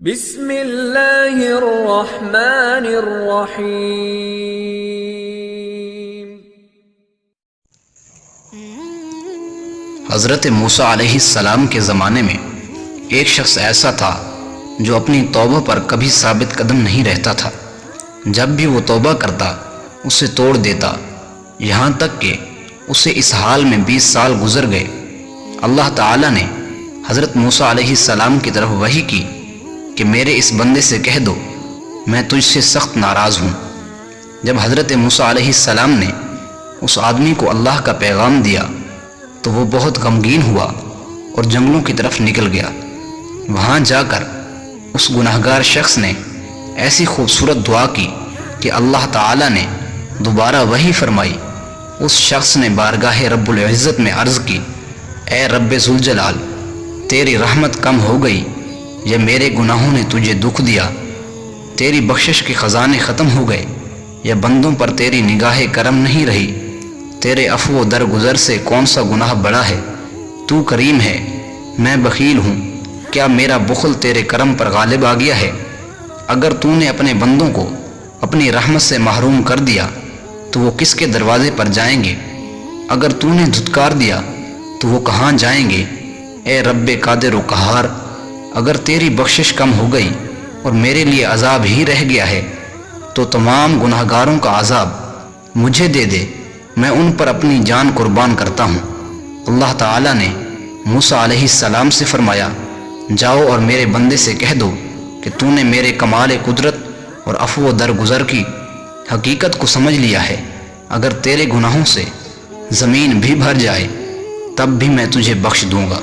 بسم اللہ الرحمن الرحیم۔ حضرت موسیٰ علیہ السلام کے زمانے میں ایک شخص ایسا تھا جو اپنی توبہ پر کبھی ثابت قدم نہیں رہتا تھا۔ جب بھی وہ توبہ کرتا اسے توڑ دیتا، یہاں تک کہ اسے اس حال میں 20 سال گزر گئے۔ اللہ تعالیٰ نے حضرت موسیٰ علیہ السلام کی طرف وحی کی کہ میرے اس بندے سے کہہ دو میں تجھ سے سخت ناراض ہوں۔ جب حضرت موسیٰ علیہ السلام نے اس آدمی کو اللہ کا پیغام دیا تو وہ بہت غمگین ہوا اور جنگلوں کی طرف نکل گیا۔ وہاں جا کر اس گناہگار شخص نے ایسی خوبصورت دعا کی کہ اللہ تعالیٰ نے دوبارہ وحی فرمائی۔ اس شخص نے بارگاہ رب العزت میں عرض کی، اے رب ذوالجلال، تیری رحمت کم ہو گئی یا میرے گناہوں نے تجھے دکھ دیا؟ تیری بخشش کے خزانے ختم ہو گئے یا بندوں پر تیری نگاہ کرم نہیں رہی؟ تیرے عفو و درگزر سے کون سا گناہ بڑا ہے؟ تو کریم ہے، میں بخیل ہوں، کیا میرا بخل تیرے کرم پر غالب آ گیا ہے؟ اگر تو نے اپنے بندوں کو اپنی رحمت سے محروم کر دیا تو وہ کس کے دروازے پر جائیں گے؟ اگر تو نے دھتکار دیا تو وہ کہاں جائیں گے؟ اے رب قادر و قہار، اگر تیری بخشش کم ہو گئی اور میرے لیے عذاب ہی رہ گیا ہے تو تمام گناہگاروں کا عذاب مجھے دے دے، میں ان پر اپنی جان قربان کرتا ہوں۔ اللہ تعالیٰ نے موسیٰ علیہ السلام سے فرمایا، جاؤ اور میرے بندے سے کہہ دو کہ تو نے میرے کمال قدرت اور عفو و درگزر کی حقیقت کو سمجھ لیا ہے۔ اگر تیرے گناہوں سے زمین بھی بھر جائے تب بھی میں تجھے بخش دوں گا۔